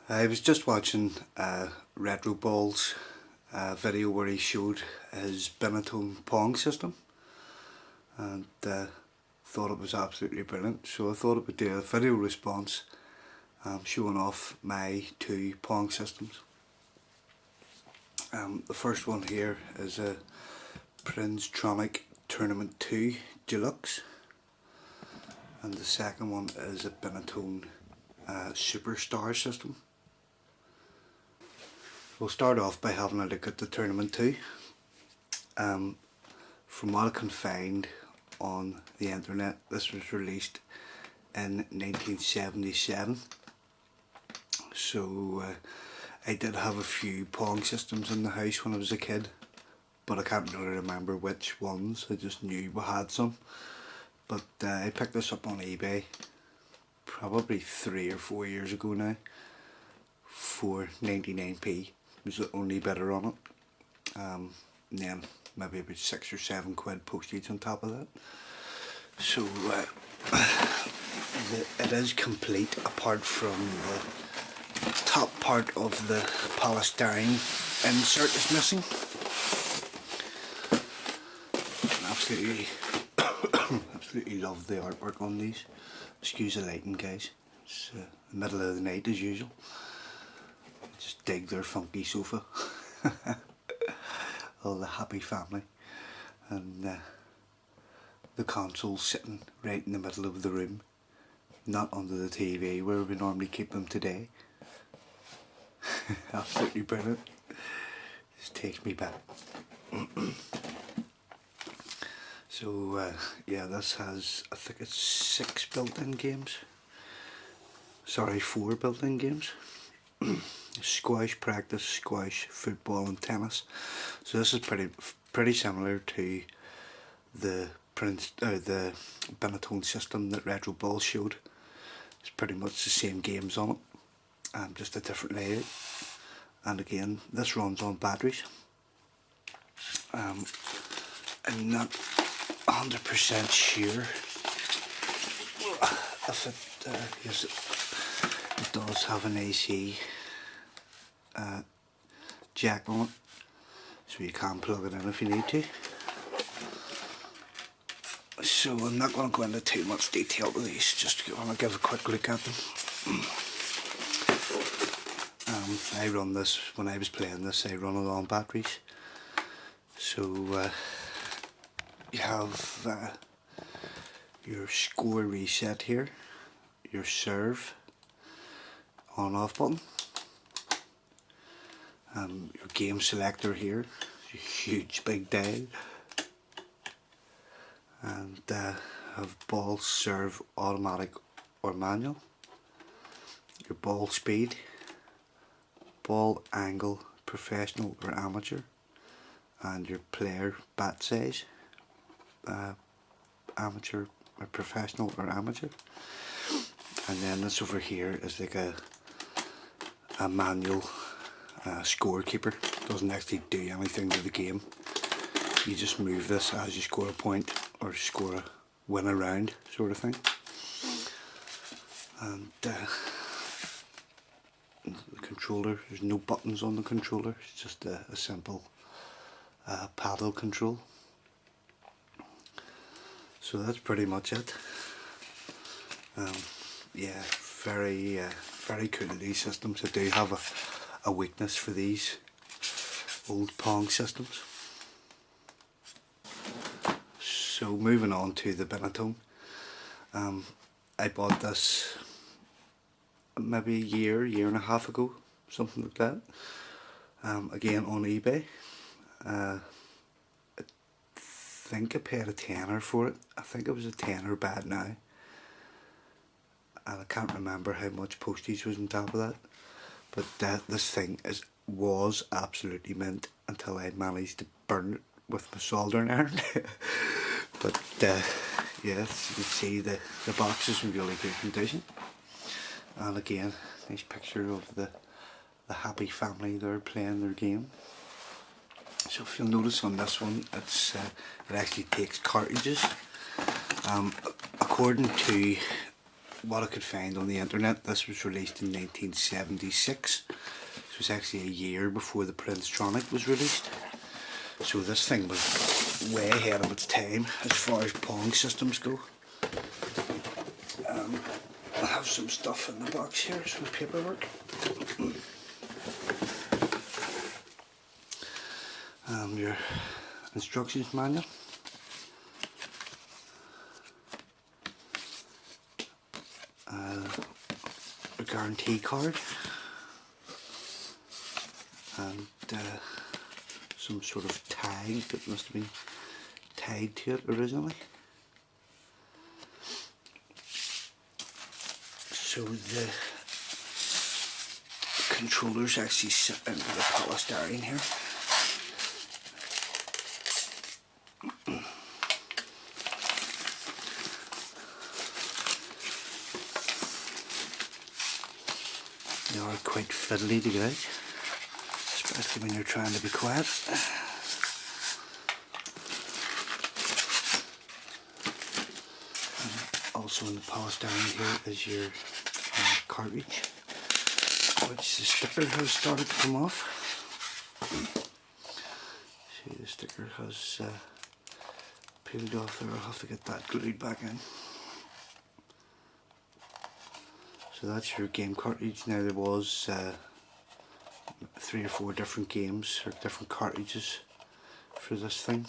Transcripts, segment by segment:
I was just watching Retro Ball's video where he showed his Benetton PONG system, and thought it was absolutely brilliant, so I thought it would do a video response showing off my two PONG systems. The first one here is a Princetronic Tournament 2 Deluxe, and the second one is a Benetton Superstar system. We'll start off by having a look at the Tournament 2. From what I can find on the internet, this was released in 1977. So I did have a few PONG systems in the house when I was a kid, but I can't really remember which ones. I just knew we had some. But I picked this up on eBay probably 3 or 4 years ago now for 99p. Was the only bidder on it. And then maybe about 6 or 7 quid postage on top of that. So it is complete apart from the top part of the polystyrene insert is missing. Absolutely love the artwork on these. Excuse the lighting, guys. It's the middle of the night as usual. Just dig their funky sofa. All the happy family, and the console sitting right in the middle of the room, not under the TV where we normally keep them today. Absolutely brilliant. Just takes me back. So yeah, this has, I think it's 6 built-in games. Sorry, 4 built-in games. Squash practice, squash, football and tennis. So this is pretty similar to the Benetton system that Retro Ball showed. It's pretty much the same games on it, just a different layout. And again, this runs on batteries. I'm not 100% sure if yes, it does have an AC jack on it, so you can plug it in if you need to. So I'm not going to go into too much detail with these, just want to give a quick look at them. I run this, when I was playing this, I run it on batteries. So you have your score reset here, your serve on off button, your game selector here, a huge big dial, and have ball serve automatic or manual, your ball speed, ball angle professional or amateur, and your player bat size, amateur or professional or amateur. And then this over here is like a manual scorekeeper. Doesn't actually do anything to the game. You just move this as you score a point or score a win a round sort of thing. And the controller, there's no buttons on the controller, it's just a simple paddle control. So that's pretty much it. Yeah, very cool, these systems. I do have a weakness for these old PONG systems. So moving on to the Benetton. I bought this maybe a year and a half ago, something like that. Again on eBay. I think I paid a tenner for it. I think it was a tenner bad now. And I can't remember how much postage was on top of that. But this thing was absolutely mint until I managed to burn it with my soldering iron. But yes, you can see the box is in really good condition. And again, nice picture of the happy family there playing their game. So if you'll notice on this one, it actually takes cartridges. According to what I could find on the internet, this was released in 1976. It was actually a year before the Princetronic was released. So this thing was way ahead of its time as far as PONG systems go. I have some stuff in the box here, some paperwork. Your instructions manual. A guarantee card. And some sort of tag that must have been tied to it originally. So the controllers actually sit in the polystyrene here. They are quite fiddly to get out, especially when you're trying to be quiet. And also in the polystyrene here is your cartridge, which the sticker has started to come off. See, the sticker has peeled off there. I'll have to get that glued back in. So that's your game cartridge. Now there was 3 or 4 different games or different cartridges for this thing.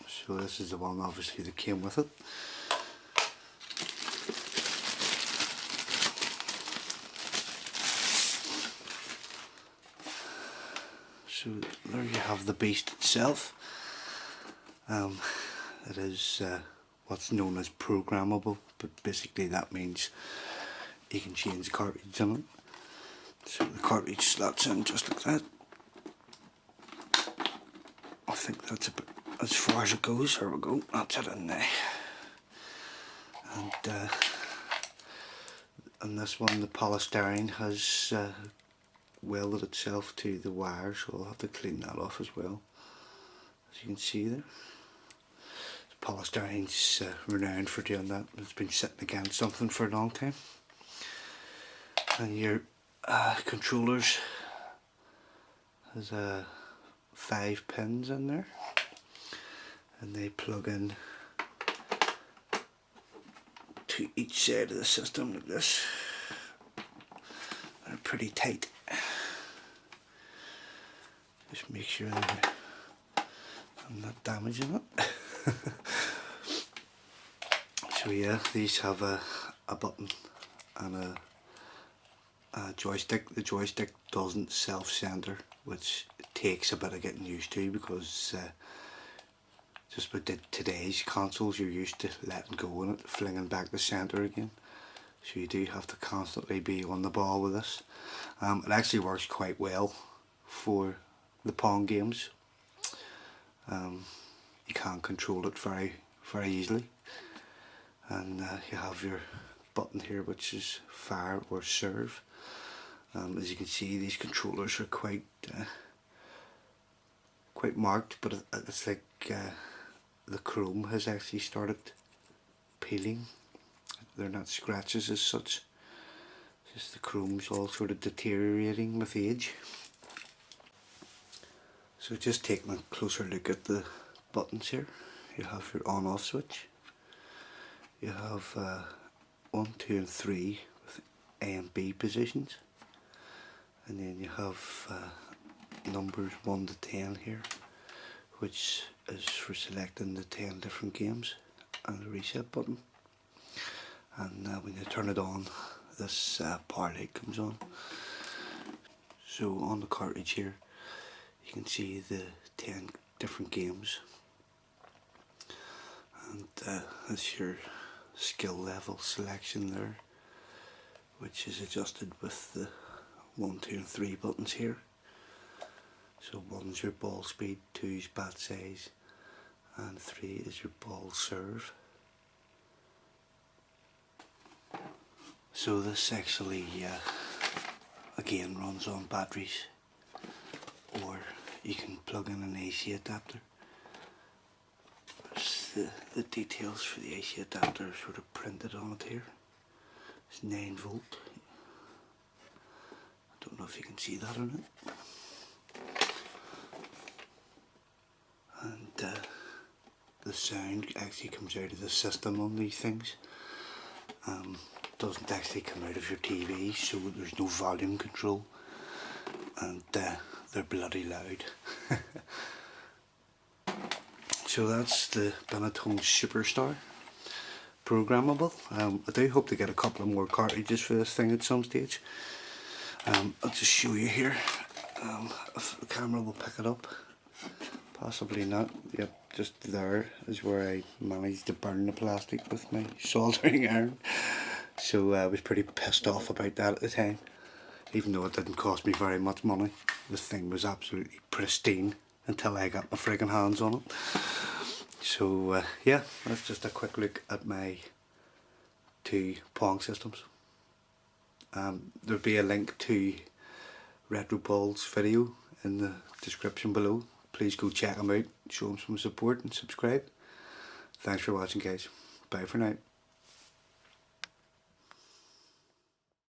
So this is the one obviously that came with it. So there you have the beast itself. It is what's known as programmable, but basically that means you can change the cartridge in it. So the cartridge slots in just like that. I think that's about as far as it goes. Here we go, that's it in there. And this one, the polystyrene, has welded itself to the wire, so I'll have to clean that off as well. As you can see there, polystyrene's renowned for doing that. It's been sitting against something for a long time. And your controllers has 5 pins in there, and they plug in to each side of the system like this. They're pretty tight. Just make sure that I'm not damaging it. So yeah, these have a button and a joystick. The joystick doesn't self-center, which takes a bit of getting used to, because just with today's consoles you're used to letting go and it flinging back the center again. So you do have to constantly be on the ball with this. It actually works quite well for the Pong games. You can control it very easily, and you have your button here which is fire or serve. As you can see, these controllers are quite marked, but it's like the chrome has actually started peeling. They're not scratches as such, just the chrome's all sort of deteriorating with age. So just taking a closer look at the buttons here, you have your on-off switch, you have 1, 2 and 3 with A and B positions, and then you have numbers 1 to 10 here, which is for selecting the 10 different games, and the reset button. And when you turn it on, this power light comes on. So on the cartridge here you can see the 10 different games, and that's your skill level selection there, which is adjusted with the 1, 2 and 3 buttons here. So 1's your ball speed, 2's bat size, and 3 is your ball serve. So this actually again runs on batteries, or you can plug in an AC adapter. There's the details for the AC adapter are sort of printed on it here. It's 9 volt. I don't know if you can see that on it. And the sound actually comes out of the system on these things. Doesn't actually come out of your TV, so there's no volume control, and they're bloody loud. So that's the PONG Superstar, programmable. I do hope to get a couple of more cartridges for this thing at some stage. I'll just show you here, if the camera will pick it up. Possibly not. Yep, just there is where I managed to burn the plastic with my soldering iron. So I was pretty pissed off about that at the time, even though it didn't cost me very much money. The thing was absolutely pristine until I got my friggin' hands on it. So yeah, that's just a quick look at my 2 PONG systems. There'll be a link to Retro Paul's video in the description below. Please go check him out, show him some support and subscribe. Thanks for watching, guys. Bye for now.